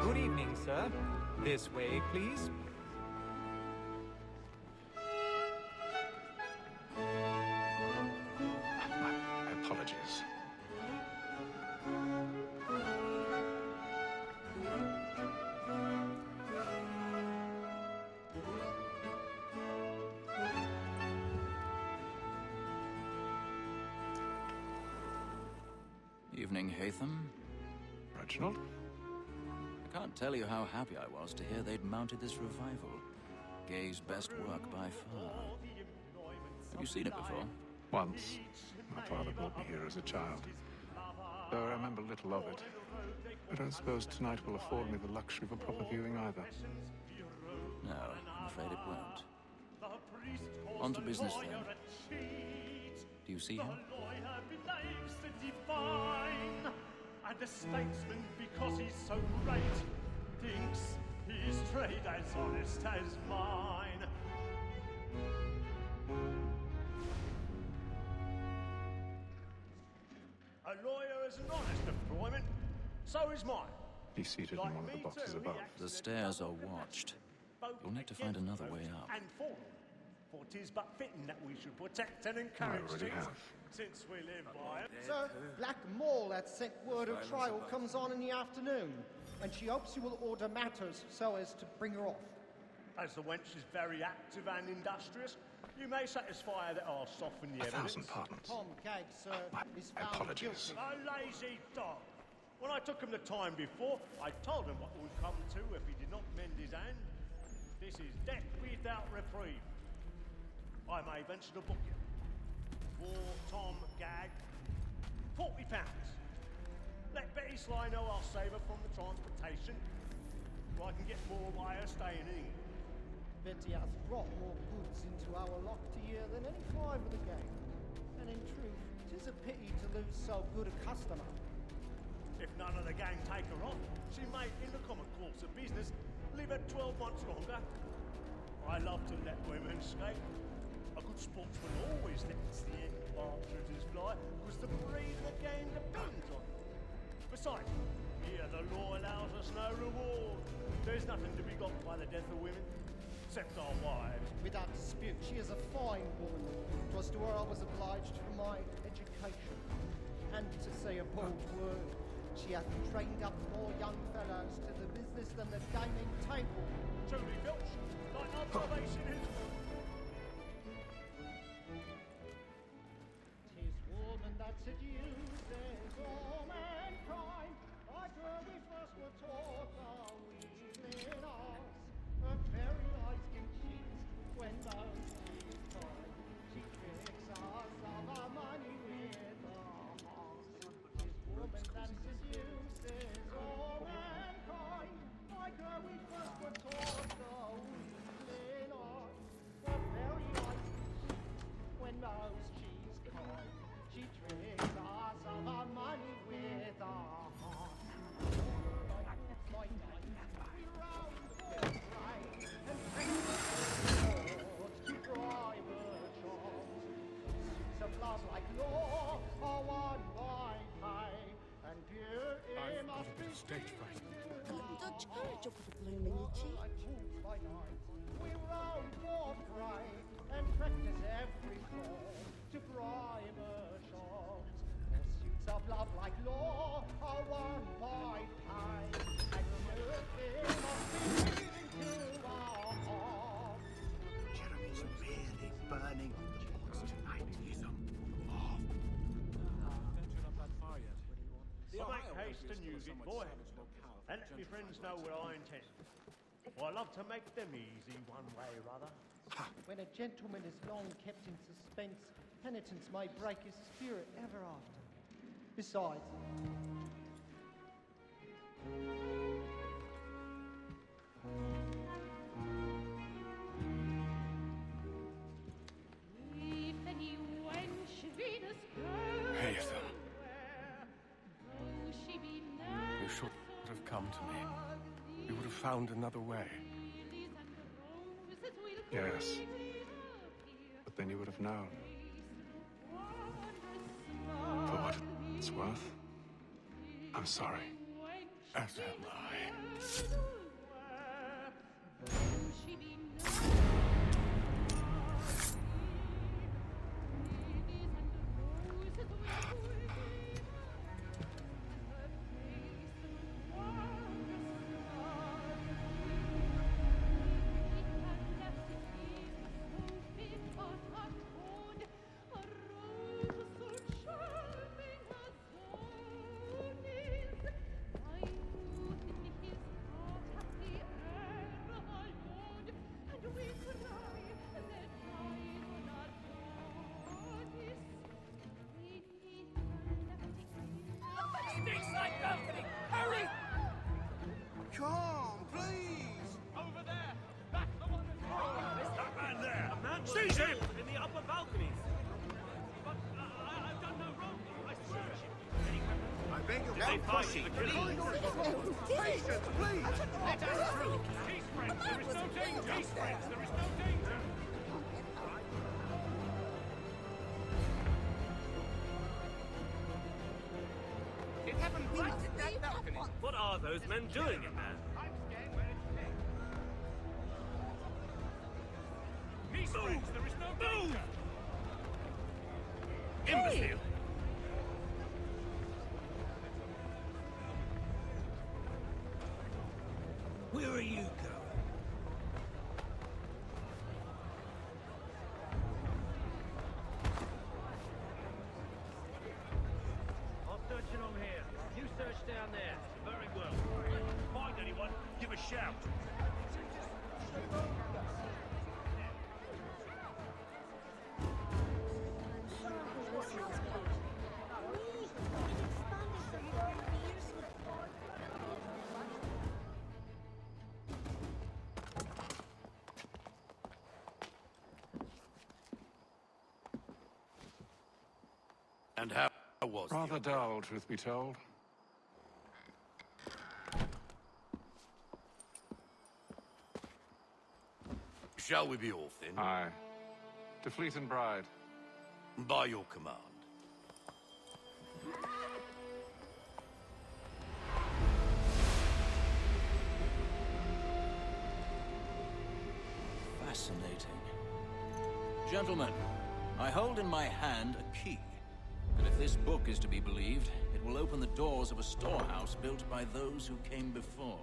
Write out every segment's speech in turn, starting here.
Good evening, sir. This way, please. My apologies. Evening, Hatham. Reginald? I can't tell you how happy I was to hear they'd mounted this revival. Gay's best work by far. Have you seen it before? Once. My father brought me here as a child. Though I remember little of it. I don't suppose tonight will afford me the luxury of a proper viewing either. No, I'm afraid it won't. On to business then. Do you see him? And the statesman, because he's so great, thinks his trade as honest as mine. A lawyer is an honest employment, so is mine. He's seated in one of the boxes above. The stairs are watched. You'll need to find another way up. And for 'tis but fitting that we should protect and encourage I already things, have. since we live by it. Sir, Black Mall had sent word of trial comes on in the afternoon, and she hopes you will order matters so as to bring her off. As the wench is very active and industrious, you may satisfy her that I'll soften the evidence. 1,000 pardons. Tom Gagg, sir, is My found apologies. guilty. A lazy dog. When I took him the time before, I told him what would come to if he did not mend his hand. This is death without reprieve. I may venture to book you. For Tom Gagg, £40. Let Betty Sly know I'll save her from the transportation, so I can get more by her staying in England. Betty has brought more goods into our locked year than any five of the gang. And in truth, 'tis a pity to lose so good a customer. If none of the gang take her on, she may, in the common course of business, live her 12 months longer. I love to let women escape. A good sportsman always lets the end partridges fly, because the breed of the game depends on it. Besides, here the law allows us no reward. There's nothing to be got by the death of women, except our wives. Without dispute, she is a fine woman. 'Twas to her I was obliged for my education. And to say a bold word, she hath trained up more young fellows to the business than the gaming table. Truly, Filch, like observation is... 'Tis woman that seduces all mankind, like her we first were taught our wheeling arts. Her very eyes give cheats when those she find. She tricks us of our money with her heart. 'Tis woman that seduces all mankind, like her we first were taught our wheeling arts. Her very eyes give cheats when those she's kind. She tricks us of our money with our heart. By night, we round the right and bring the sword to bribe her charms. Suits of love like law are won by pay, and beauty must be stage fright. Dodge courage up with a bloom in your cheek. by night. We round for prey and practice every flaw to bribe her charms. Pursuits of love like law are won by pay, and beauty must be leading to our heart. Jeremy's really burning the boards tonight. He's off. Don't turn up that far yet. So make haste and use it, boy. And let me friends know where I intend. For I love to make them easy one way or other. When a gentleman is long kept in suspense, penitence may break his spirit ever after. Besides, Hatham. You should have come to me. We would have found another way. Yes. But then you would have known. For what it's worth, I'm sorry. As am I. Come, please! Over there! That's the one that's... That man there! A man seize him! In the upper balconies! But I've done no wrong, I swear. I beg your They fight the killer. Patience, please! Let us through! Peace, friends! There is no danger! Peace, friends! There is no danger! It happened right at that balcony! What are those men doing in there? I'm scared where it's next. Peace, friends! There is no danger! Imbecile! Where are you going? I'll search along here. You search down there. Very well. Find anyone, give a shout. And how was the Rather dull, truth be told. Shall we be off then? Aye. To Fleet and Bride. By your command. Fascinating. Gentlemen, I hold in my hand a key. And if this book is to be believed, it will open the doors of a storehouse built by those who came before.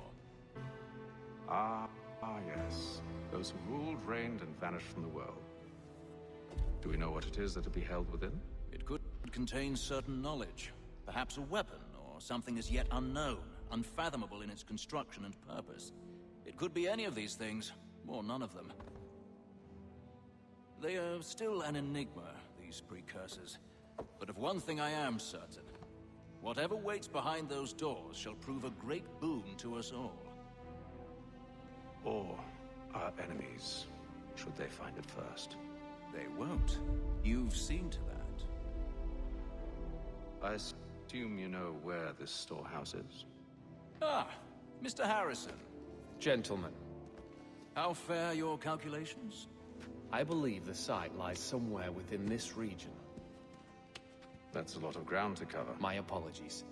Yes. Those who ruled, reigned, and vanished from the world. Do we know what it is that will be held within? It could contain certain knowledge. Perhaps a weapon, or something as yet unknown, unfathomable in its construction and purpose. It could be any of these things, or none of them. They are still an enigma, these precursors. But of one thing I am certain. Whatever waits behind those doors shall prove a great boon to us all. Or our enemies, should they find it first. They won't. You've seen to that. I assume you know where this storehouse is? Ah, Mr. Harrison. Gentlemen, How fare your calculations? I believe the site lies somewhere within this region. That's a lot of ground to cover. My apologies.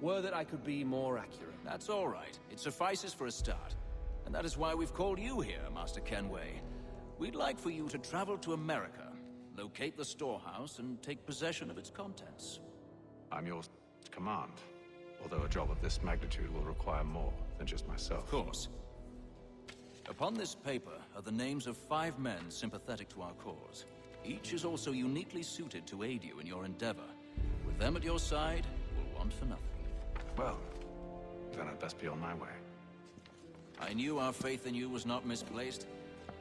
Were that I could be more accurate. That's all right. It suffices for a start. And that is why we've called you here, Master Kenway. We'd like for you to travel to America, locate the storehouse, and take possession of its contents. I'm yours to command, although a job of this magnitude will require more than just myself. Of course. Upon this paper are the names of 5 men sympathetic to our cause. Each is also uniquely suited to aid you in your endeavor. With them at your side, we'll want for nothing. Well, then I'd best be on my way. I knew our faith in you was not misplaced.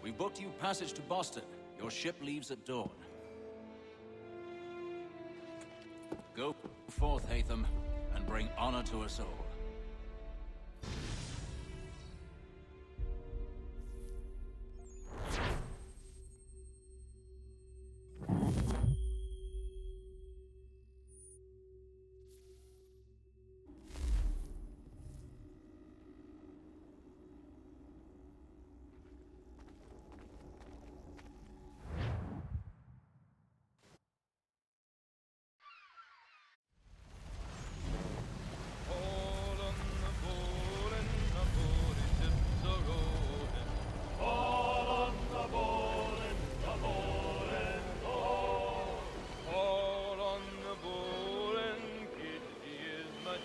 We booked you passage to Boston. Your ship leaves at dawn. Go forth, Hatham, and bring honor to us all.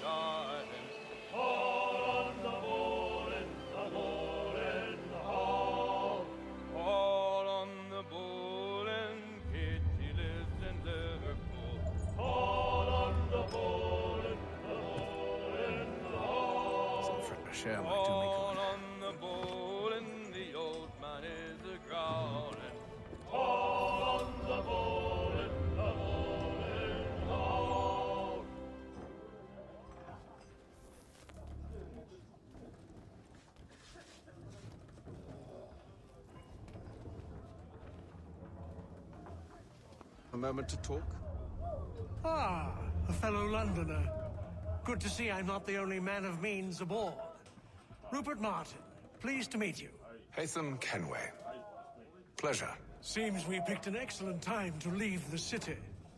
gardens. All on the bull and Kitty lives in Liverpool. All on the bull and Some fresh air might do me all good. on the bull and the old man is a growling. All on the bull and A moment to talk? Ah, a fellow Londoner. Good to see I'm not the only man of means aboard. Rupert Martin, pleased to meet you. Haytham Kenway. Pleasure. Seems we picked an excellent time to leave the city.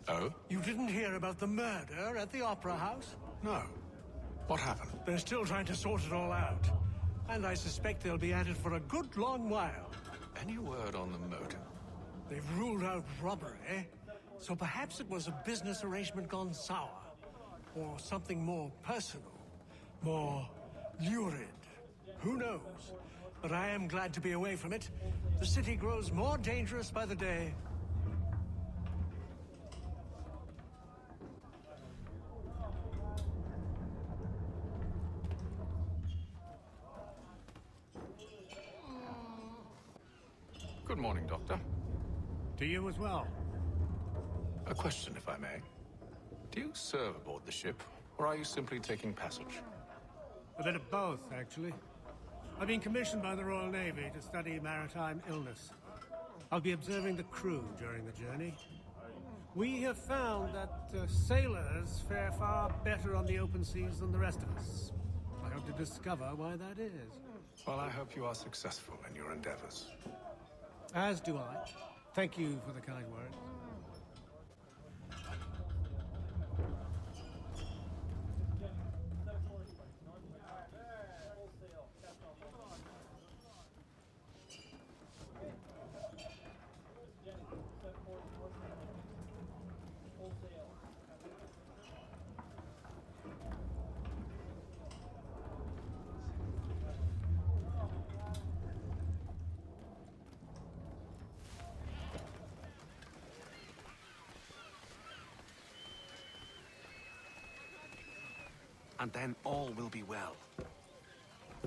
Oh? You didn't hear about the murder at the Opera House? No. What happened? They're still trying to sort it all out. And I suspect they'll be at it for a good long while. Any word on the motive? They've ruled out robbery, so perhaps it was a business arrangement gone sour. Or something more personal, more lurid. Who knows? But I am glad to be away from it. The city grows more dangerous by the day. Good morning, Doctor. To you as well. A question, if I may. Do you serve aboard the ship, or are you simply taking passage? A bit of both, actually. I've been commissioned by the Royal Navy to study maritime illness. I'll be observing the crew during the journey. We have found that sailors fare far better on the open seas than the rest of us. I hope to discover why that is. Well, I hope you are successful in your endeavors. As do I. Thank you for the kind words. And then all will be well.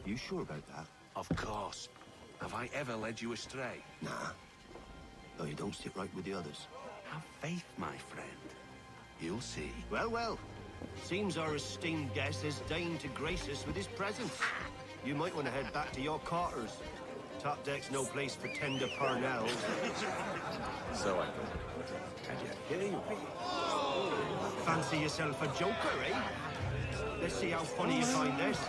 You sure about that? Of course. Have I ever led you astray? Nah. Though you don't sit right with the others. Have faith, my friend. You'll see. Well, well. Seems our esteemed guest has deigned to grace us with his presence. You might want to head back to your quarters. Top deck's no place for tender parnells. So I thought. And yet here you be. Fancy yourself a joker, eh? Let's see how funny you find this.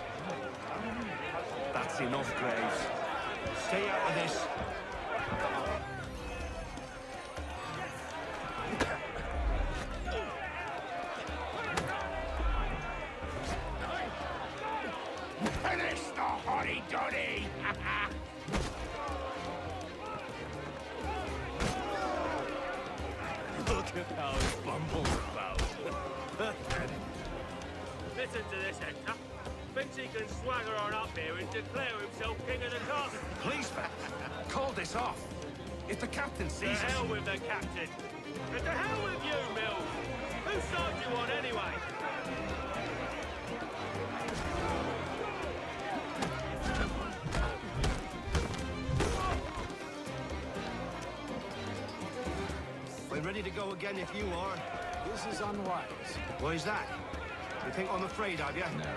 That's enough, Graves. Stay out of this. Finish the hotty-dotty! look at how he bumbles about. Listen to this, Hector. Thinks he can swagger on up here and declare himself king of the castle. Please, Vet, call this off. If the captain To sees us... hell with the captain. And to hell with you, Mills. Whose side you on, anyway? We're ready to go again if you are. This is unwise. Why is that? You think I'm afraid, have you? No.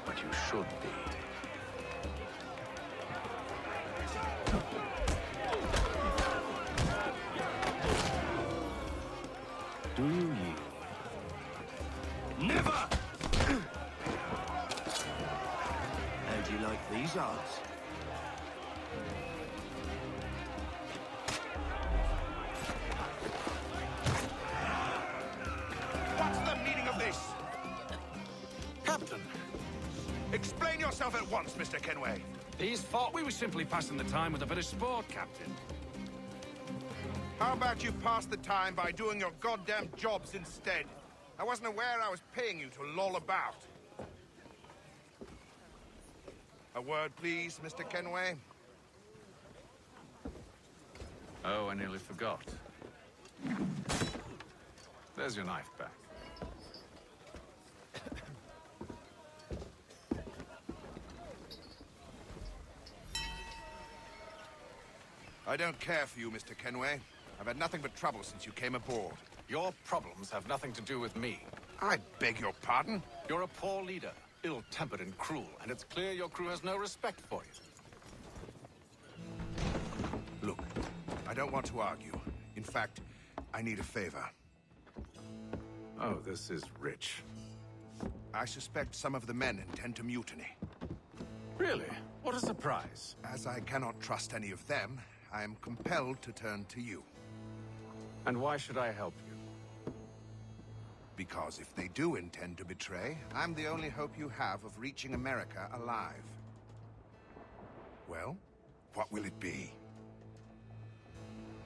But you should be. Do you yield? Never! How do you like these odds? What's the meaning of this? Captain, explain yourself at once, Mr. Kenway. These thought we were simply passing the time with a bit of sport, Captain. How about you pass the time by doing your goddamn jobs instead? I wasn't aware I was paying you to loll about. A word, please, Mr. Kenway. Oh, I nearly forgot. There's your knife back. I don't care for you, Mr. Kenway. I've had nothing but trouble since you came aboard. Your problems have nothing to do with me. I beg your pardon? You're a poor leader, ill-tempered and cruel, and it's clear your crew has no respect for you. Look, I don't want to argue. In fact, I need a favor. Oh, this is rich. I suspect some of the men intend to mutiny. Really? What a surprise. As I cannot trust any of them, I am compelled to turn to you. And why should I help you? Because if they do intend to betray, I'm the only hope you have of reaching America alive. Well, what will it be?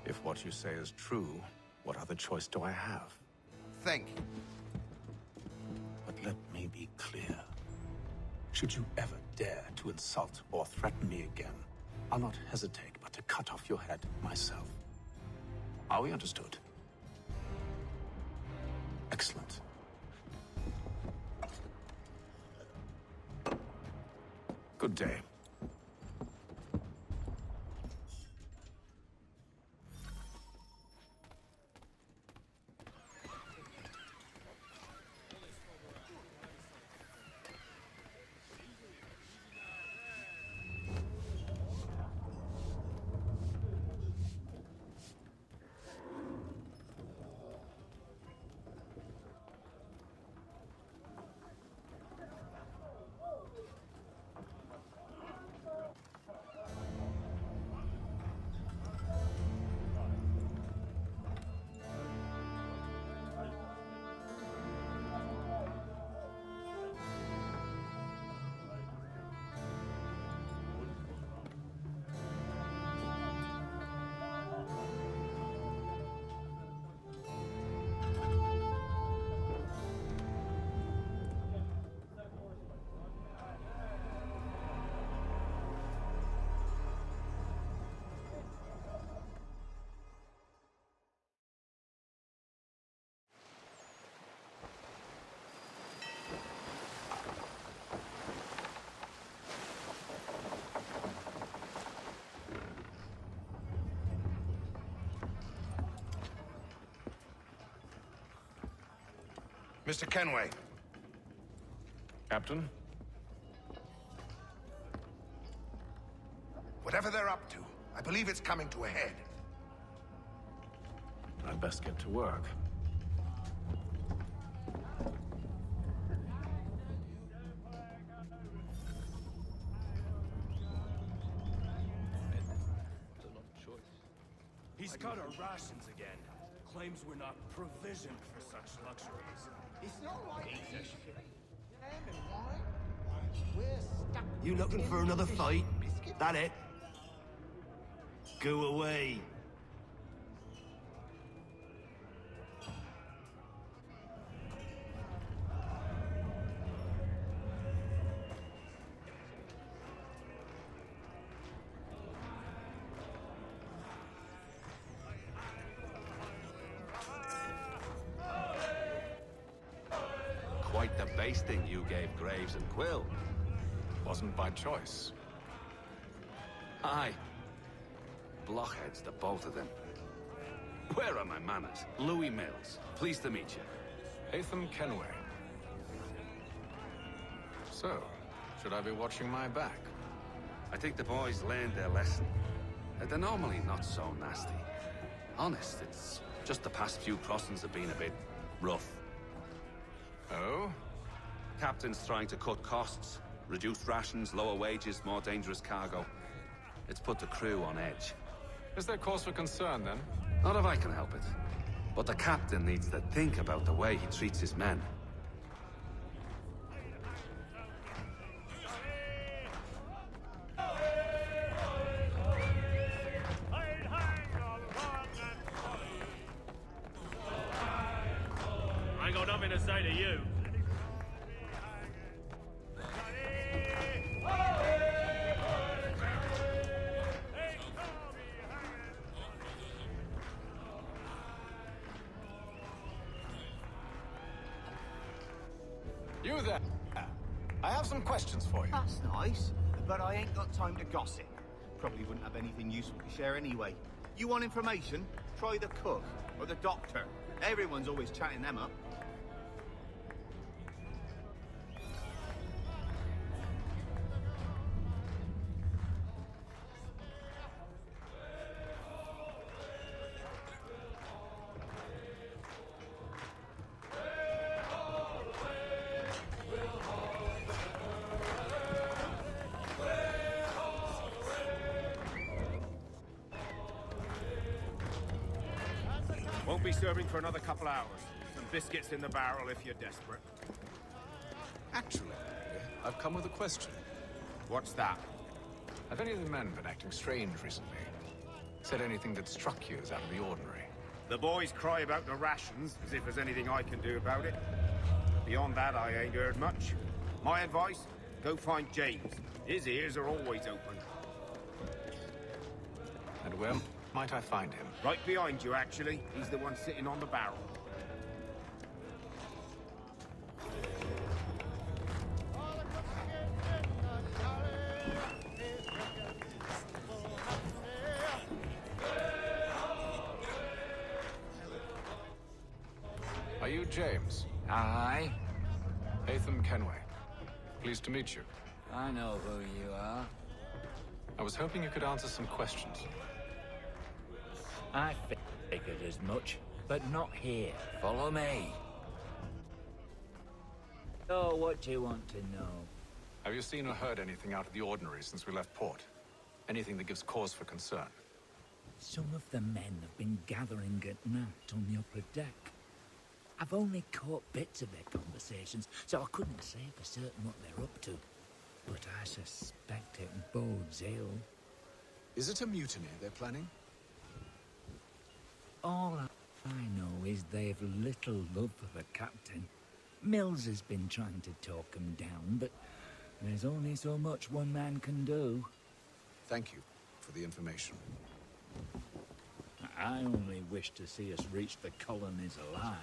If what you say is true, what other choice do I have? Thank you. But let me be clear. Should you ever dare to insult or threaten me again, I'll not hesitate but to cut off your head myself. Are we understood? Excellent. Good day. Mr. Kenway. Captain? Whatever they're up to, I believe it's coming to a head. I'd best get to work. He's cut our rations again. Claims we're not provisioned for such luxuries. It's not like ham and wine. We're stuck. You looking for another fight? That it? Go away. Quite the basting you gave Graves and Quill. Wasn't by choice. Aye. Blockheads, the both of them. Where are my manners? Louis Mills. Pleased to meet you. Hatham Kenway. So, should I be watching my back? I think the boys learned their lesson. They're normally not so nasty. Honest, it's just the past few crossings have been a bit rough. Oh? Captain's trying to cut costs. Reduced rations, lower wages, more dangerous cargo. It's put the crew on edge. Is there cause for concern, then? Not if I can help it. But the captain needs to think about the way he treats his men. I ain't got nothing to say afraid of you. You there. I have some questions for you. That's nice, but I ain't got time to gossip. Probably wouldn't have anything useful to share anyway. You want information? Try the cook or the doctor. Everyone's always chatting them up. Won't be serving for another couple hours. Some biscuits in the barrel if you're desperate. Actually, I've come with a question. What's that? Have any of the men been acting strange recently? Said anything that struck you as out of the ordinary? The boys cry about the rations, as if there's anything I can do about it. Beyond that, I ain't heard much. My advice? Go find James. His ears are always open. And where might I find him? Right behind you, actually. He's the one sitting on the barrel. Are you James? Aye. Haytham Kenway. Pleased to meet you. I know who you are. I was hoping you could answer some questions. I figured as much, but not here. Follow me. So, what do you want to know? Have you seen or heard anything out of the ordinary since we left port? Anything that gives cause for concern? Some of the men have been gathering at night on the upper deck. I've only caught bits of their conversations, so I couldn't say for certain what they're up to. But I suspect it bodes ill. Is it a mutiny they're planning? All I know is they've little love for the captain. Mills has been trying to talk him down, but there's only so much one man can do. Thank you for the information. I only wish to see us reach the colonies alive.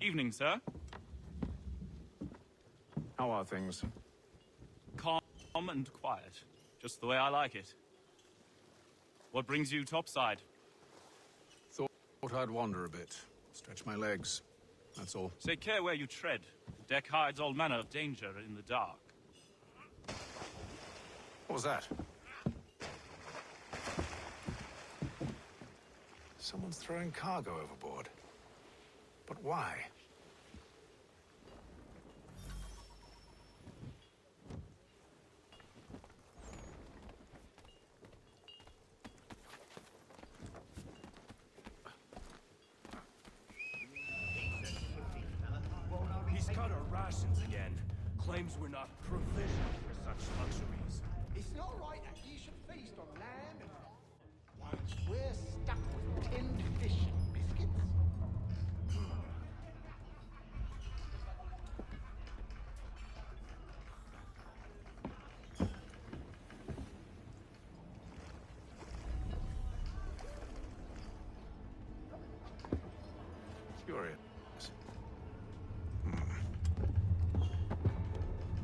Evening, sir. How are things? Calm and quiet. Just the way I like it. What brings you topside? Thought I'd wander a bit. Stretch my legs. That's all. Take care where you tread. The deck hides all manner of danger in the dark. What was that? Someone's throwing cargo overboard. But why? He's cut our rations again. Claims we're not provisioned for such luxuries. It's not right that you should feast on lamb and once we're stuck with tinned fish and biscuits. Curious.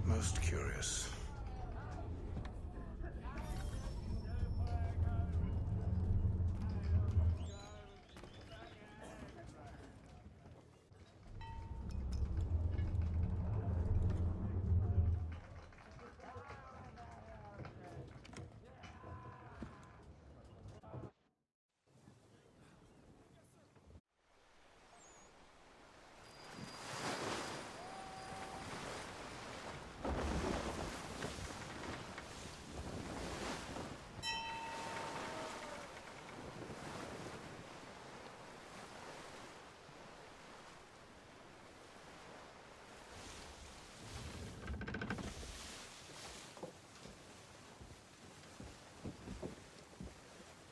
Most curious.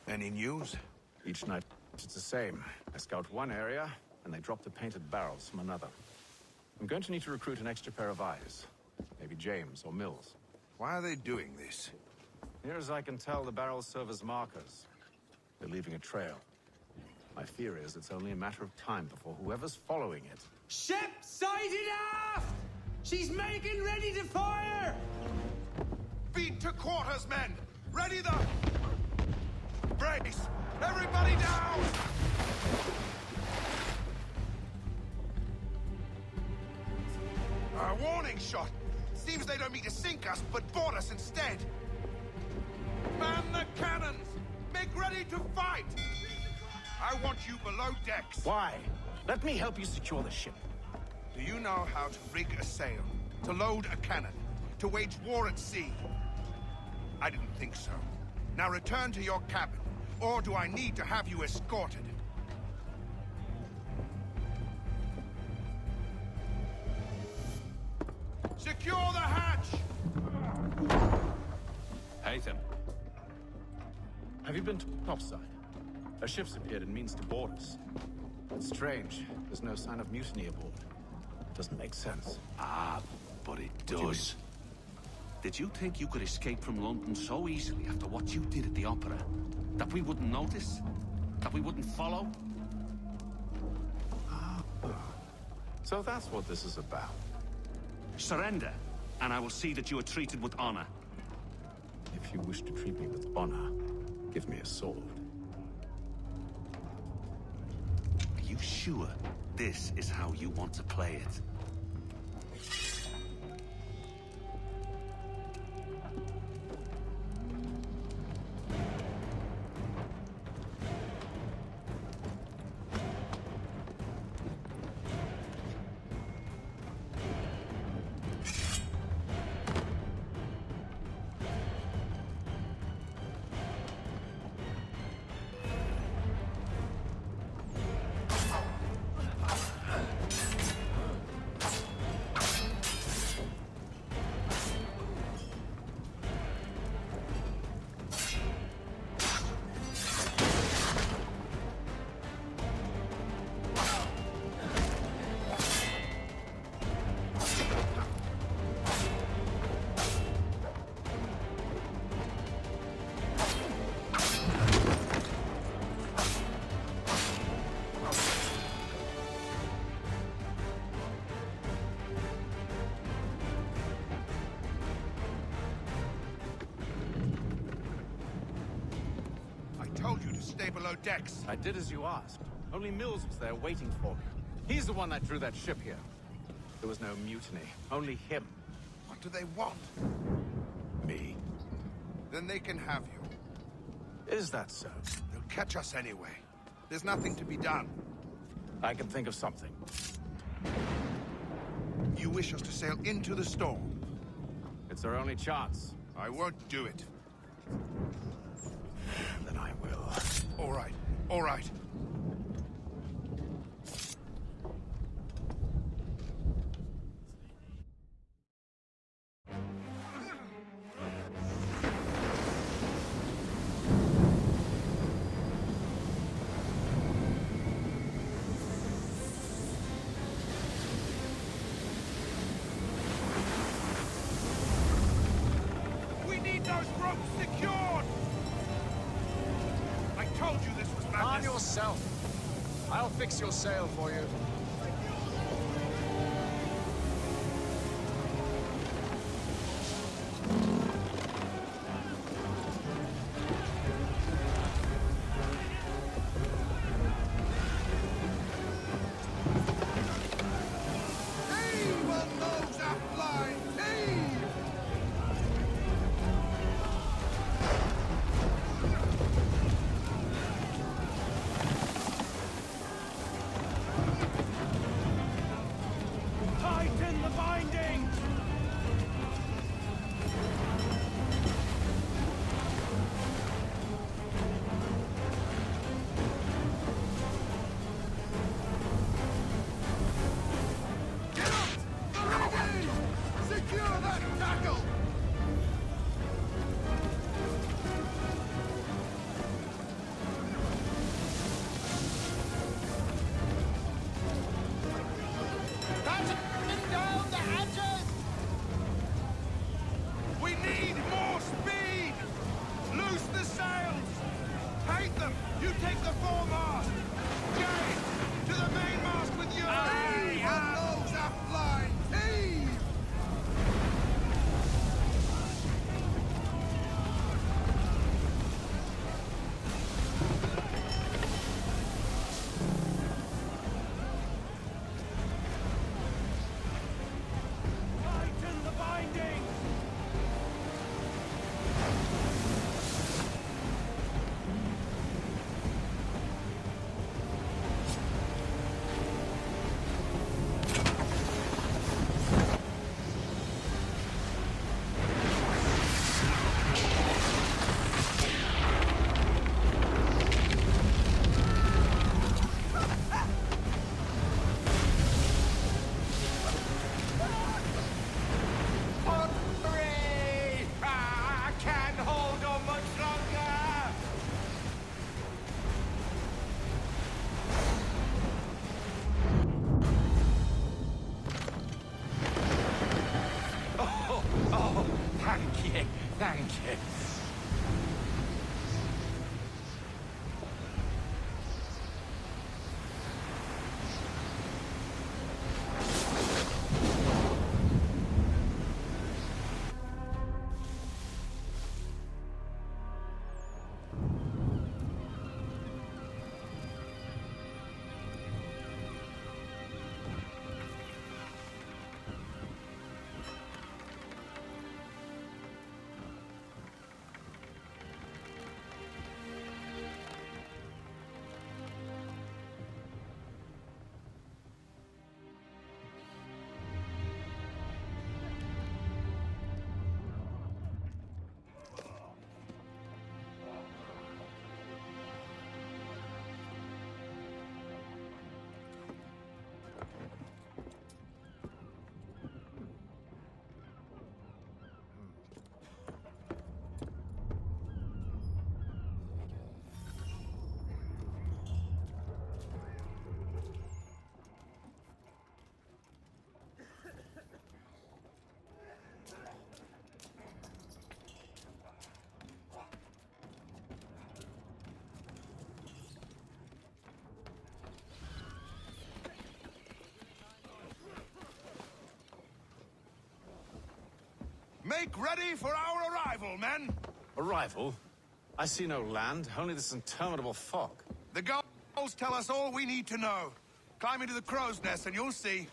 Any news? Each night, it's the same. I scout one area, and they drop the painted barrels from another. I'm going to need to recruit an extra pair of eyes. Maybe James or Mills. Why are they doing this? Near as I can tell, the barrels serve as markers. They're leaving a trail. My fear is it's only a matter of time before whoever's following it... Ship sighted aft! She's making ready to fire! Beat to quarters, men! Ready the... Brace! Everybody down! A warning shot! Seems they don't mean to sink us, but board us instead! Man the cannons! Make ready to fight! I want you below decks! Why? Let me help you secure the ship. Do you know how to rig a sail? To load a cannon? To wage war at sea? I didn't think so. Now return to your cabin, or do I need to have you escorted? Secure the hatch! Haytham. Have you been to topside? A ship's appeared and means to board us. It's strange. There's no sign of mutiny aboard. Doesn't make sense. Ah, but it does. Did you think you could escape from London so easily after what you did at the opera? That we wouldn't notice? That we wouldn't follow? So that's what this is about. Surrender, and I will see that you are treated with honor. If you wish to treat me with honor, give me a sword. Are you sure this is how you want to play it? Stay below decks. I did as you asked. Only Mills was there waiting for me. He's the one that drew that ship here. There was no mutiny, only him. What do they want? Me. Then they can have you. Is that so? They'll catch us anyway. There's nothing to be done. I can think of something. You wish us to sail into the storm? It's our only chance. I won't do it. Then I will. All right, all right. We need those ropes secured! I told you this was madness! On yourself. I'll fix your sail for you. Heave on those aft lines! Heave! You take the foremast! James, to the mainmast with you! Aye, on those aft lines! Heave! Tighten the binding! Hurry! I can't hold on much longer! Oh, thank you, thank you. Make ready for our arrival, men! Arrival? I see no land, only this interminable fog. The goals tell us all we need to know. Climb into the crow's nest and you'll see.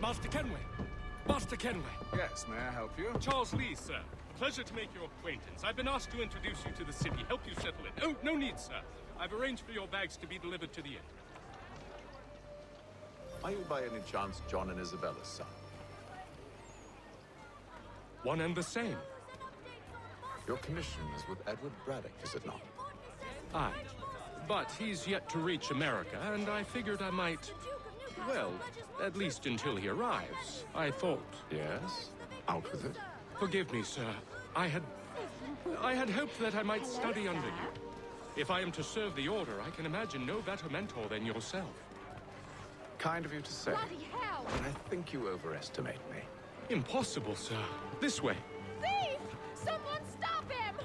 Master Kenway! Master Kenway! Yes, may I help you? Charles Lee, sir. Pleasure to make your acquaintance. I've been asked to introduce you to the city, help you settle in. Oh, no need, sir. I've arranged for your bags to be delivered to the inn. Are you by any chance John and Isabella's son? One and the same. Your commission is with Edward Braddock, is it not? Aye. But he's yet to reach America, and I figured I might... Well, at least until he arrives, I thought... Yes? Out with it. Forgive me, sir. I had hoped that I might study under you. If I am to serve the Order, I can imagine no better mentor than yourself. Kind of you to say. Bloody hell! But I think you overestimate me. Impossible, sir. This way. Thief! Someone stop him!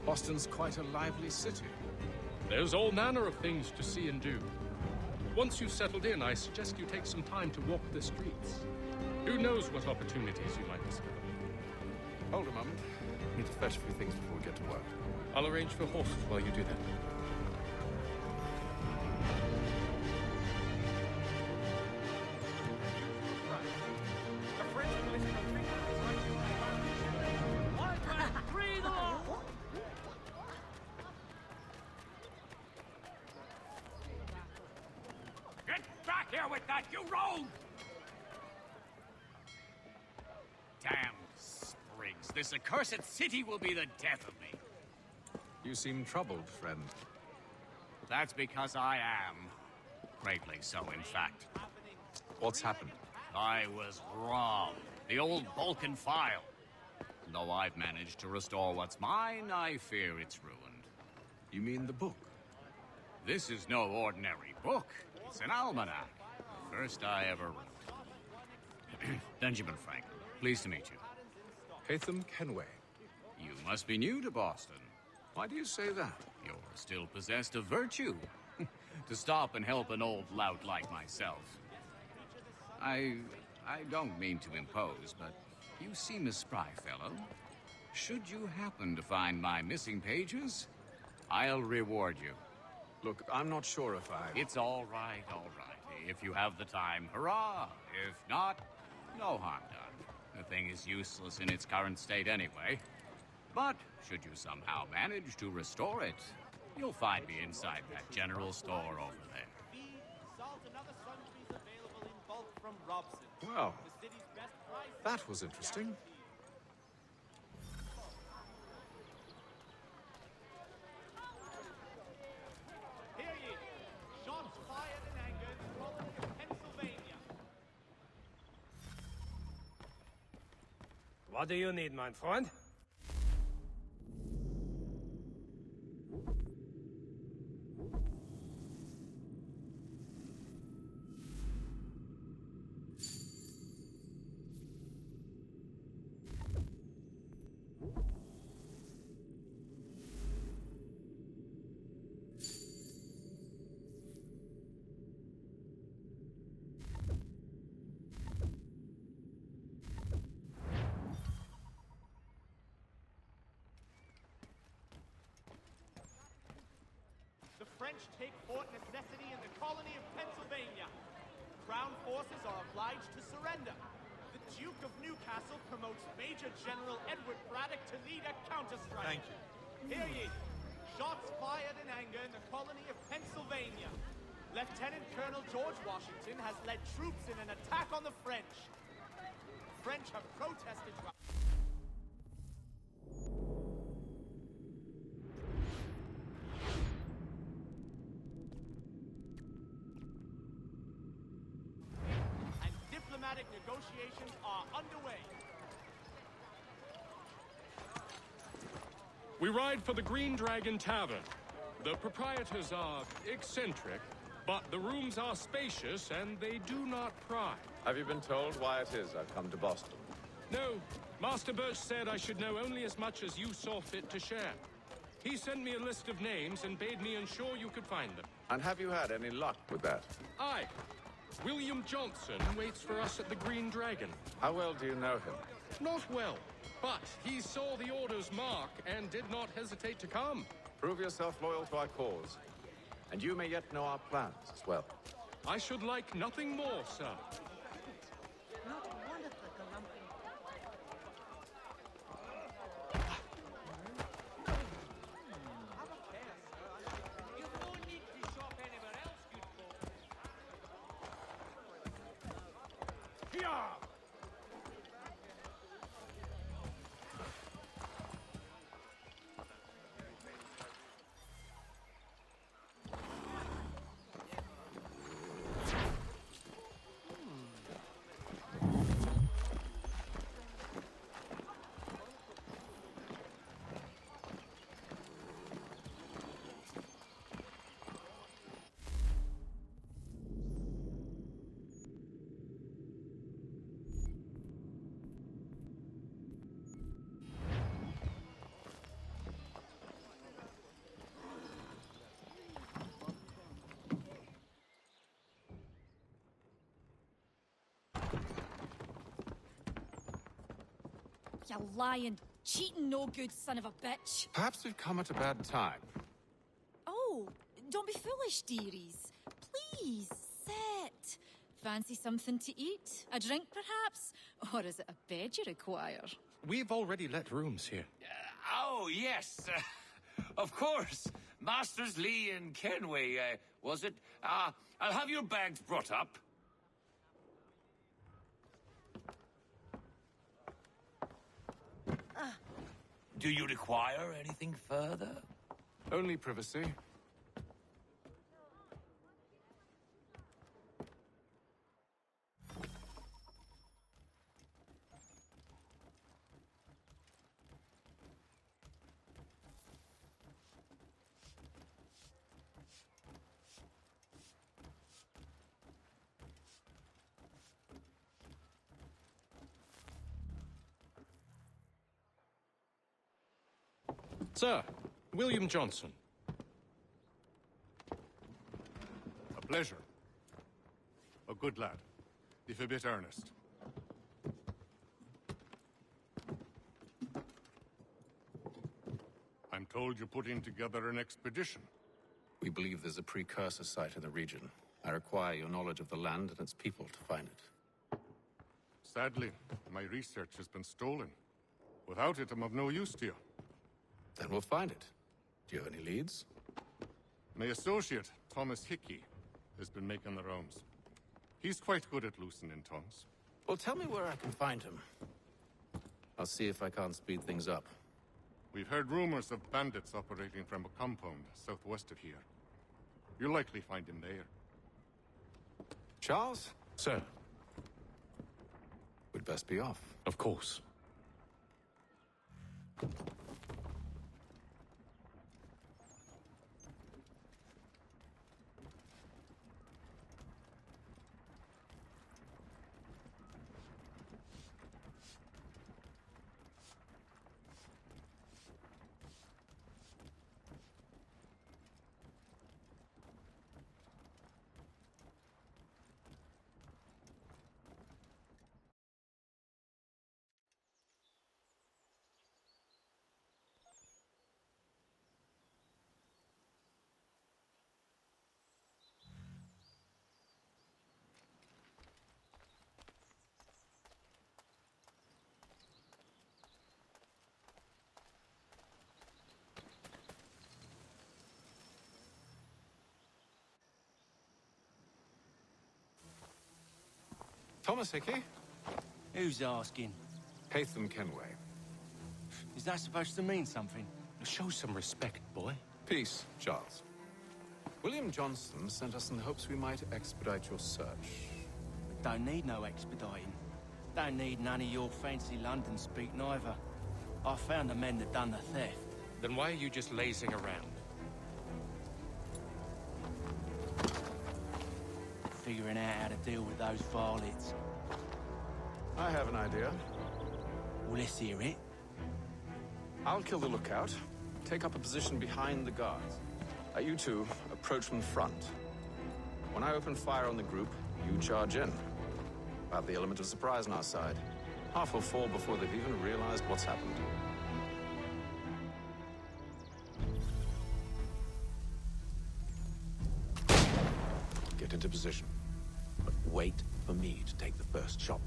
Boston's quite a lively city. There's all manner of things to see and do. Once you've settled in, I suggest you take some time to walk the streets. Who knows what opportunities you might discover. Hold a moment. I need to fetch a few things before we get to work. I'll arrange for horses while you do that. Get back here with that, you rogue! Damn sprigs. This accursed city will be the death of me. You seem troubled, friend. That's because I am. Greatly so, in fact. What's happened? I was robbed. The old Balkan file. Though I've managed to restore what's mine, I fear it's ruined. You mean the book? This is no ordinary book. It's an almanac. The first I ever wrote. Benjamin Franklin, pleased to meet you. Haytham Kenway. You must be new to Boston. Why do you say that? You're still possessed of virtue. To stop and help an old lout like myself. I don't mean to impose, but you seem a spry fellow. Should you happen to find my missing pages, I'll reward you. Look, I'm not sure if I... It's all right, all right. If you have the time, hurrah! If not, no harm done. The thing is useless in its current state anyway. But should you somehow manage to restore it, you'll find me inside that general store over there. Feed, salt, and other sundries available in bulk from Robson. Well, The city's best price. that was interesting. Hear ye! Shots fired in anger in the colony of Pennsylvania. What do you need, my friend? The French take Fort Necessity in the colony of Pennsylvania. Crown forces are obliged to surrender. The Duke of Newcastle promotes Major General Edward Braddock to lead a counterstrike. Thank you. Hear ye! Shots fired in anger in the colony of Pennsylvania. Lieutenant Colonel George Washington has led troops in an attack on the French. The French have protested. And diplomatic negotiations are underway. We ride for the Green Dragon Tavern. The proprietors are eccentric, but the rooms are spacious and they do not pry. Have you been told why it is I've come to Boston? No, Master Birch said I should know only as much as you saw fit to share. He sent me a list of names and bade me ensure you could find them. And have you had any luck with that? Aye. William Johnson waits for us at the Green Dragon. How well do you know him? Not well, but he saw the Order's mark and did not hesitate to come. Prove yourself loyal to our cause, and you may yet know our plans as well. I should like nothing more, sir. You lying, cheating, no good son of a bitch. Perhaps we've come at a bad time. Oh, don't be foolish, dearies. Please, sit. Fancy something to eat? A drink, perhaps? Or is it a bed you require? We've already let rooms here. Oh, yes. Of course. Masters Lee and Kenway, was it? I'll have your bags brought up. Do you require anything further? Only privacy. Sir, William Johnson. A pleasure. A good lad, if a bit earnest. I'm told you're putting together an expedition. We believe there's a precursor site in the region. I require your knowledge of the land and its people to find it. Sadly, my research has been stolen. Without it, I'm of no use to you. Then we'll find it. Do you have any leads? My associate, Thomas Hickey, has been making the rounds. He's quite good at loosening tongues. Well, tell me where I can find him. I'll see if I can't speed things up. We've heard rumors of bandits operating from a compound southwest of here. You'll likely find him there. Charles? Sir. We'd best be off. Of course. Thomas Hickey? Who's asking? Haytham Kenway. Is that supposed to mean something? Show some respect, boy. Peace, Charles. William Johnson sent us in the hopes we might expedite your search. Don't need no expediting. Don't need none of your fancy London speak neither. I found the men that done the theft. Then why are you just lazing around? Figuring out how to deal with those varlets. I have an idea. Well, let's hear it. I'll kill the lookout. Take up a position behind the guards. You two approach from the front. When I open fire on the group, you charge in. About the element of surprise on our side. Half will fall before they've even realized what's happened. Get into position. But wait for me to take the first shot.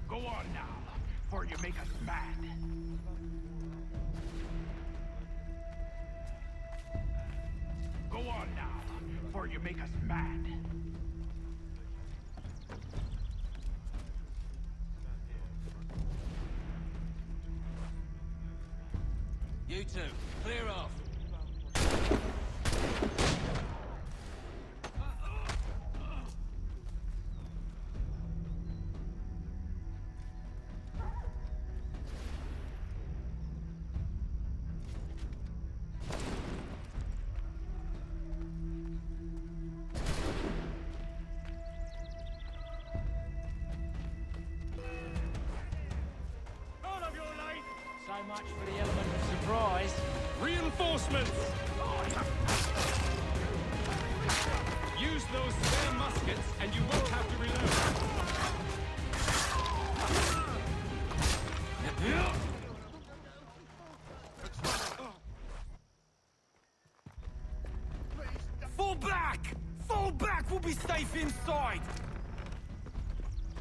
Go on now, before you make us mad. Go on now, before you make us mad. You two, clear off. So much for the element of surprise. Reinforcements! Use those spare muskets, and you won't have to reload. Fall back! Fall back! We'll be safe inside!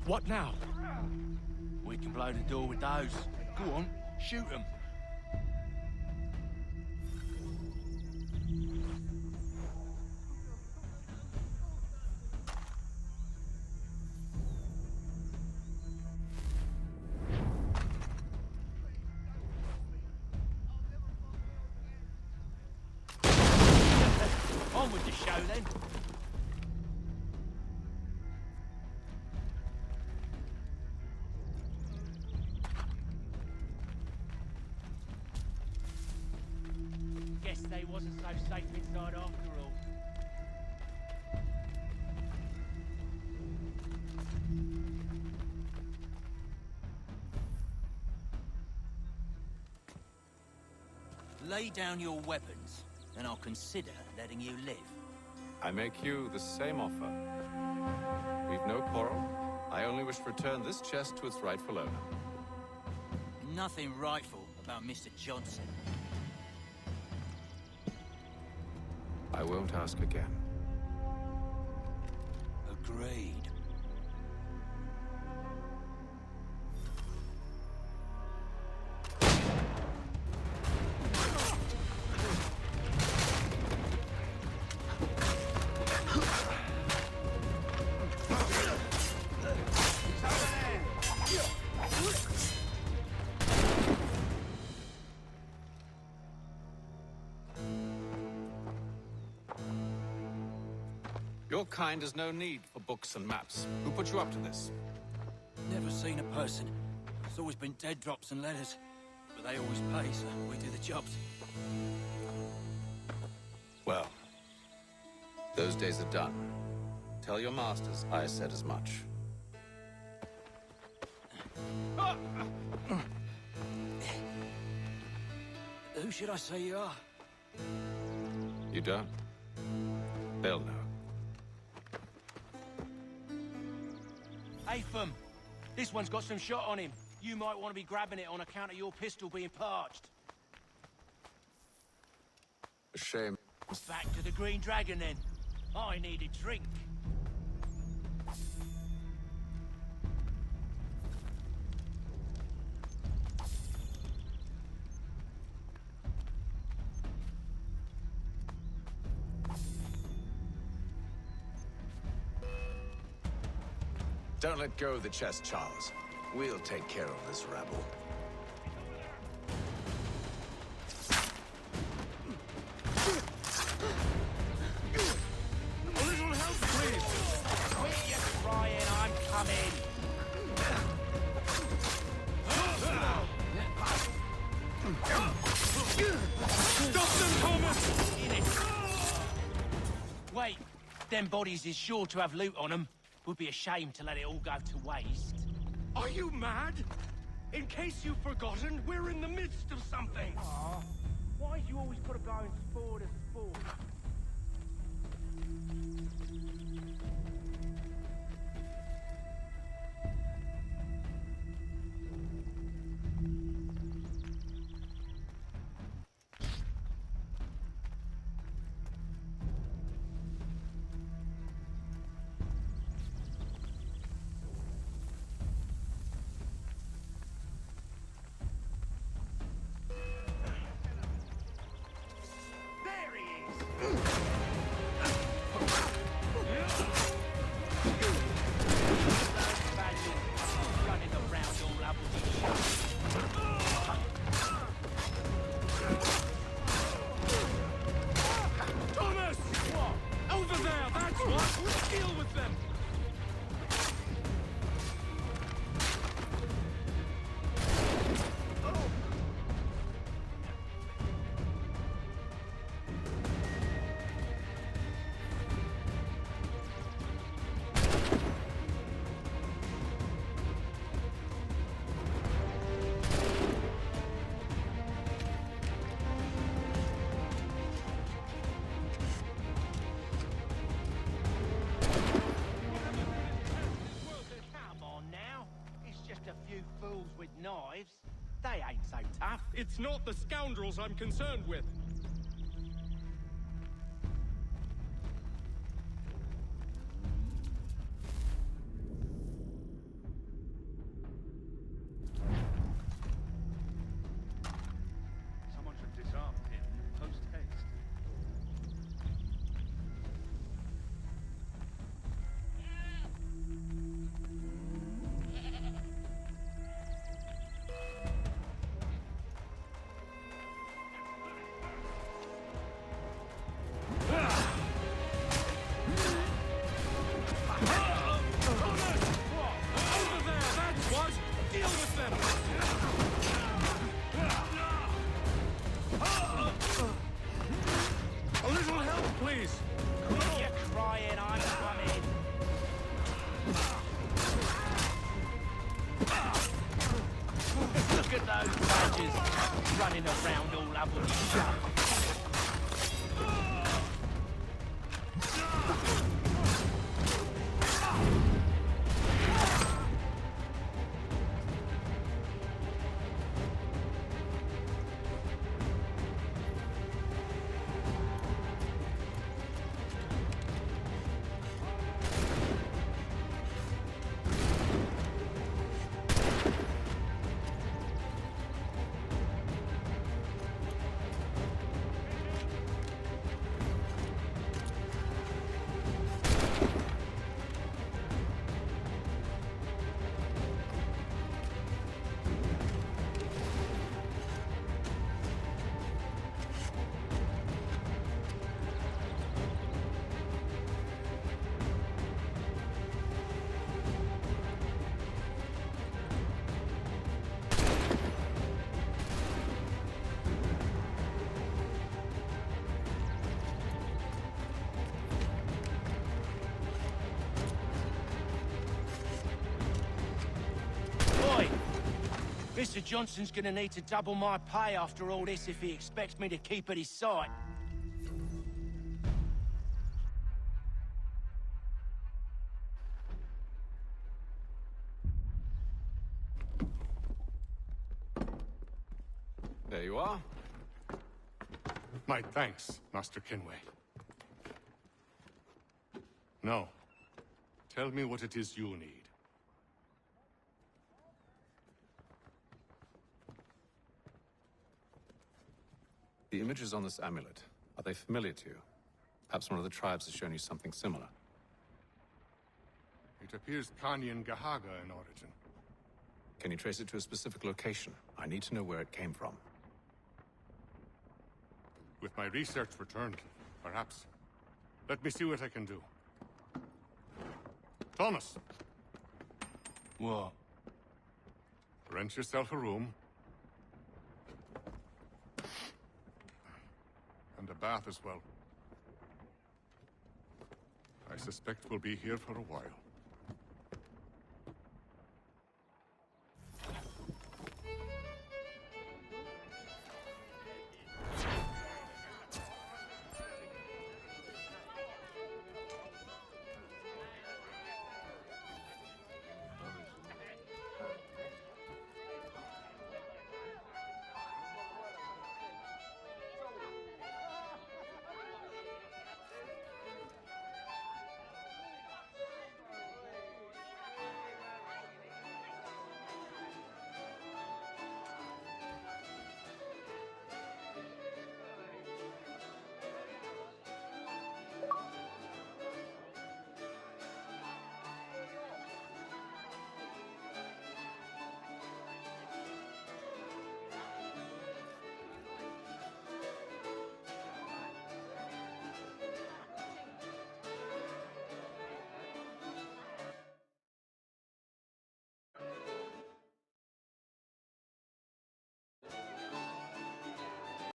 What now? We can blow the door with those. Go on, shoot them. On with the show then. Guess they wasn't so safe inside after all. Lay down your weapons, and I'll consider letting you live. I make you the same offer. We've no quarrel. I only wish to return this chest to its rightful owner. Nothing rightful about Mr. Johnson. I won't ask again. Agreed. Your kind has no need for books and maps. Who put you up to this? Never seen a person. It's always been dead drops and letters. But they always pay, so we do the jobs. Well, those days are done. Tell your masters I said as much. Who should I say you are? You don't? They'll know. Atham, this one's got some shot on him. You might want to be grabbing it on account of your pistol being parched. A shame. Back to the Green Dragon, then. I need a drink. Don't let go of the chest, Charles. We'll take care of this rebel. A little help, please! Quit your crying, I'm coming! Stop them, Thomas! In it. Wait, them bodies is sure to have loot on them. Would be a shame to let it all go to waste. Are you mad? In case you've forgotten, we're in the midst of something. Aw, why you always gotta go and forward as forward? With knives, they ain't so tough. It's not the scoundrels I'm concerned with. Someone should disarm him post-haste. Running around all over the shop. Mr. Johnson's gonna need to double my pay after all this if he expects me to keep at his side. There you are. My thanks, Master Kenway. Now, tell me what it is you need. The images on this amulet, are they familiar to you? Perhaps one of the tribes has shown you something similar. It It appears Kanyan Gahaga in origin. Can you trace it to a specific location? I need to know where it came from. With my research returned, perhaps. Let me see what I can do. Thomas! What? Rent yourself a room. And a bath as well. I suspect we'll be here for a while.